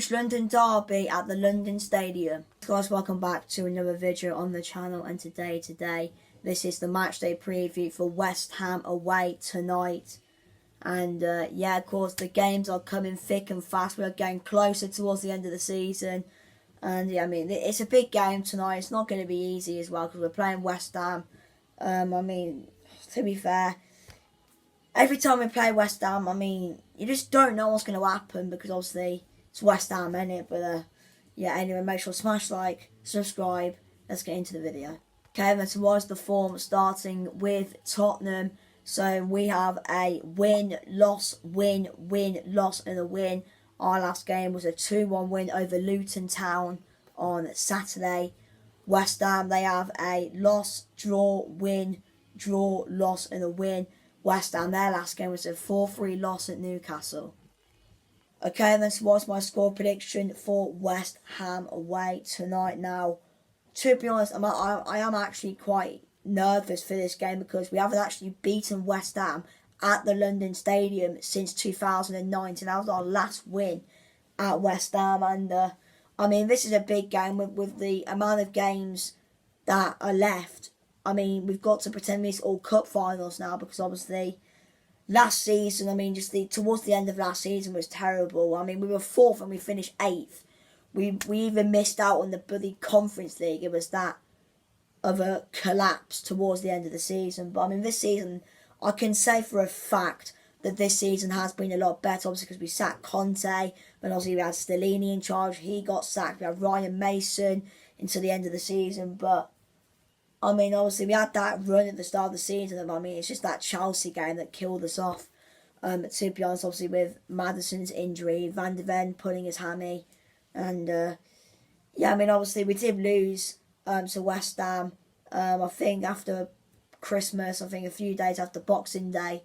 huge London derby at the London Stadium. Guys, welcome back to another video on the channel, and today this is the matchday preview for West Ham away tonight. And yeah, of course the games are coming thick and fast. We are getting closer towards the end of the season, and yeah, I mean it's a big game tonight. It's not going to be easy as well because we're playing West Ham. I mean, to be fair, every time we play West Ham, I mean, you just don't know what's going to happen because obviously it's West Ham, innit? But yeah, anyway, make sure to smash like, subscribe. Let's get into the video. Okay, then towards the form, starting with Tottenham. So we have a win, loss, win, win, loss, and a win. Our last game was a 2-1 win over Luton Town on Saturday. West Ham, they have a loss, draw, win, draw, loss, and a win. West Ham, their last game was a 4-3 loss at Newcastle. Okay, and this was my score prediction for West Ham away tonight. Now, to be honest, I am actually quite nervous for this game because we haven't actually beaten West Ham at the London Stadium since 2019. That was our last win at West Ham, and I mean, this is a big game with the amount of games that are left. I mean, we've got to pretend it's all cup finals now because obviously last season, I mean, towards the end of last season was terrible. I mean, we were 4th and we finished 8th. We even missed out on the bloody Conference League. It was that of a collapse towards the end of the season. But I mean, this season, I can say for a fact that this season has been a lot better, obviously because we sacked Conte, and obviously we had Stellini in charge. He got sacked. We had Ryan Mason until the end of the season, but I mean, obviously, we had that run at the start of the season, and I mean, it's just that Chelsea game that killed us off. To be honest, obviously, with Maddison's injury, Van de Ven pulling his hammy, and yeah, I mean, obviously, we did lose to West Ham, I think, after Christmas, I think a few days after Boxing Day,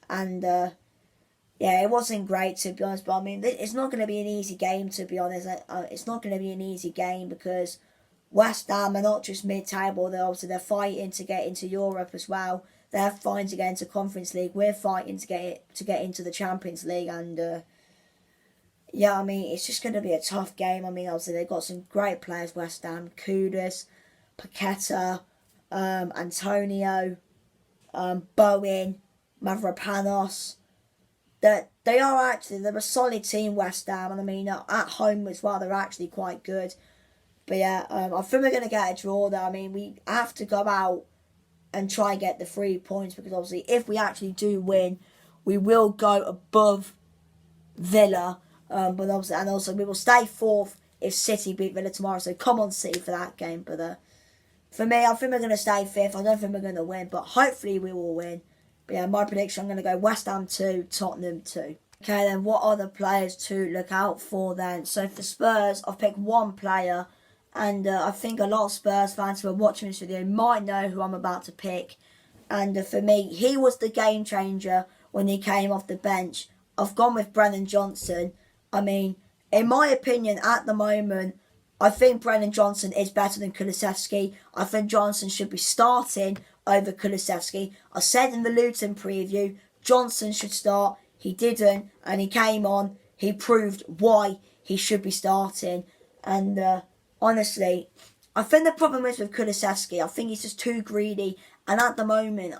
and yeah, it wasn't great, to be honest, but I mean, it's not going to be an easy game, to be honest. It's not going to be an easy game because West Ham are not just mid-table, they're fighting to get into Europe as well. They're fighting to get into Conference League. We're fighting to get into the Champions League, and yeah, I mean, it's just going to be a tough game. I mean, obviously they've got some great players, West Ham: Kudus, Paqueta, Antonio, Bowen, Mavropanos. They're a solid team, West Ham, and I mean, at home as well, they're actually quite good. But yeah, I think we're going to get a draw there. I mean, we have to go out and try and get the 3 points because obviously if we actually do win, we will go above Villa. But obviously, and also we will stay 4th if City beat Villa tomorrow. So come on, City, for that game. But for me, I think we're going to stay 5th. I don't think we're going to win, but hopefully we will win. But yeah, my prediction, I'm going to go West Ham 2, Tottenham 2. Okay, then what are the players to look out for then? So for Spurs, I've picked one player. And I think a lot of Spurs fans who are watching this video might know who I'm about to pick. And for me, he was the game changer when he came off the bench. I've gone with Brennan Johnson. I mean, in my opinion, at the moment, I think Brennan Johnson is better than Kulusevski. I think Johnson should be starting over Kulusevski. I said in the Luton preview, Johnson should start. He didn't, and he came on. He proved why he should be starting. And honestly, I think the problem is with Kulusevski. I think he's just too greedy. And at the moment,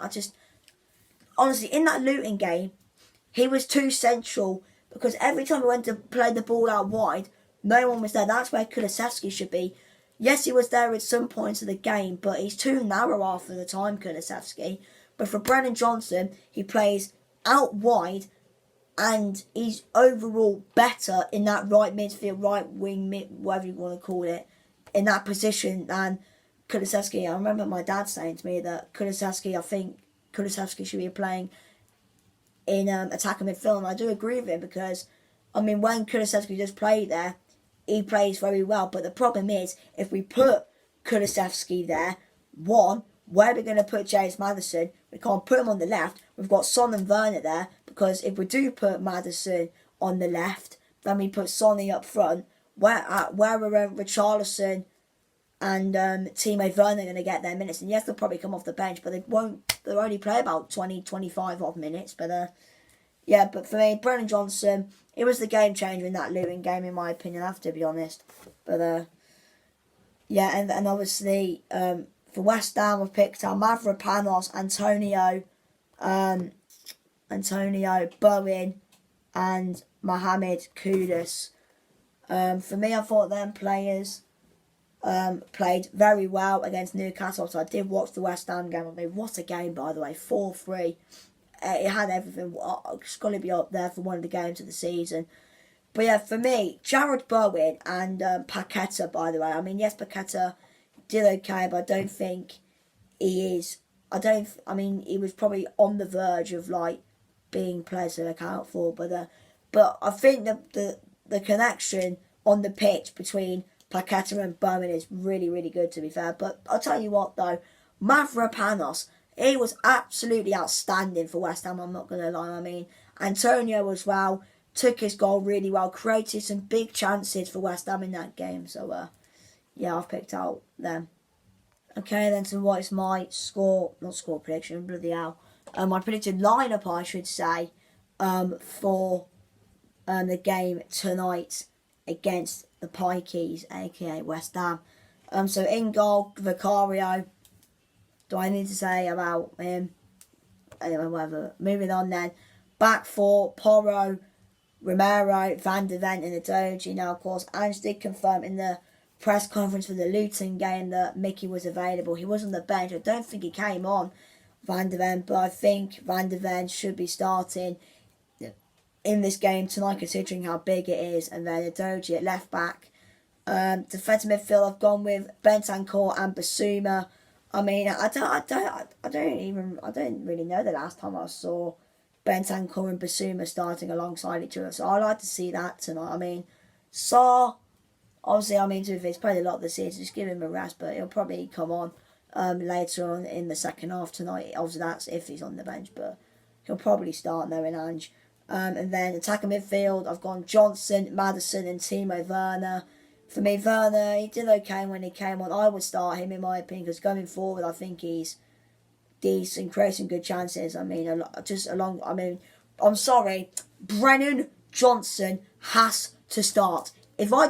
honestly, in that Luton game, he was too central because every time he went to play the ball out wide, no one was there. That's where Kulusevski should be. Yes, he was there at some points of the game, but he's too narrow half of the time, Kulusevski. But for Brennan Johnson, he plays out wide and he's overall better in that right midfield, right wing, whatever you want to call it, in that position than Kulusevski. I remember my dad saying to me that I think Kulusevski should be playing in attacking midfield, and I do agree with him because, I mean, when Kulusevski does play there, he plays very well. But the problem is, if we put Kulusevski there, one, where are we going to put James Maddison? We can't put him on the left. We've got Son and Werner there, because if we do put Maddison on the left, then we put Sonny up front. Where are Richarlison and Timo Werner going to get their minutes? And yes, they'll probably come off the bench, but they won't. They'll only play about 20, 25 odd minutes. But yeah, but for me, Brennan Johnson, it was the game changer in that Luton game, in my opinion. I have to be honest. But yeah, and obviously for West Ham, we've picked our Mavropanos, Antonio Bowen, and Mohamed Kudus. For me, I thought them players played very well against Newcastle. So I did watch the West Ham game. I mean, what a game, by the way. 4-3. It had everything. It's going to be up there for one of the games of the season. But yeah, for me, Jared Bowen and Paqueta, by the way. I mean, yes, Paqueta did okay, but I don't think he is. I mean, he was probably on the verge of like being players to look out for. But I think the connection on the pitch between Paqueta and Bowen is really, really good, to be fair. But I'll tell you what, though, Mavropanos, he was absolutely outstanding for West Ham, I'm not going to lie. I mean, Antonio as well, took his goal really well, created some big chances for West Ham in that game. So, yeah, I've picked out them. Okay, then to what is my not score prediction, bloody hell. My predicted lineup, I should say, for the game tonight against the Pikeys, aka West Ham. So in goal, Vicario. Do I need to say about him? Anyway, whatever. Moving on then. Back four, Porro, Romero, Van de Ven and Adoji. Now, of course, Ange did confirm in the press conference for the Luton game that Mickey was available. He was on the bench. I don't think he came on Van de Ven, but I think Van de Ven should be starting in this game tonight, considering how big it is. And then Adoji at left back. Defensive midfield, I've gone with Bentancur and Basuma. I mean, I don't really know the last time I saw Bentancur and Basuma starting alongside each other. So I like to see that tonight. I mean, Sarr, obviously, I mean, if he's played a lot this season, just give him a rest, but he'll probably come on later on in the second half tonight. Obviously, that's if he's on the bench, but he'll probably start knowing Ange. And then attacking midfield, I've gone Johnson, Maddison and Timo Werner. For me, Werner, he did okay when he came on. I would start him, in my opinion, because going forward, I think he's decent, creating good chances. I mean, I'm sorry, Brennan Johnson has to start. When I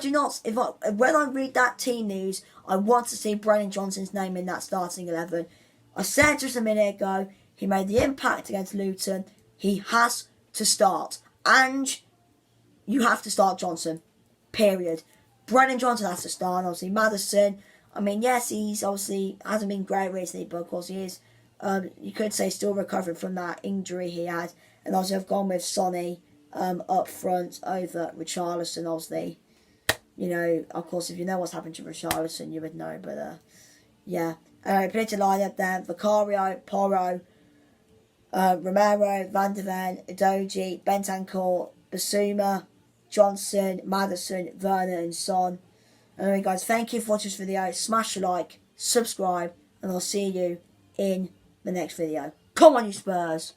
read that team news, I want to see Brennan Johnson's name in that starting 11. I said just a minute ago, he made the impact against Luton. He has to start. And you have to start Johnson. Period. Brennan Johnson has to start. Obviously, Maddison. I mean, yes, he's obviously hasn't been great recently, but of course he is. You could say still recovering from that injury he had. And obviously, I've gone with Sonny up front over Richarlison. Obviously, you know, of course, if you know what's happened to Richarlison, you would know. But yeah, predicted lineup then: Vicario, Porro, Romero, Van de Ven, Udogie, Bentancur, Basuma, Johnson, Maddison, Werner and Son. Anyway guys, thank you for watching this video. Smash a like, subscribe, and I'll see you in the next video. Come on you Spurs!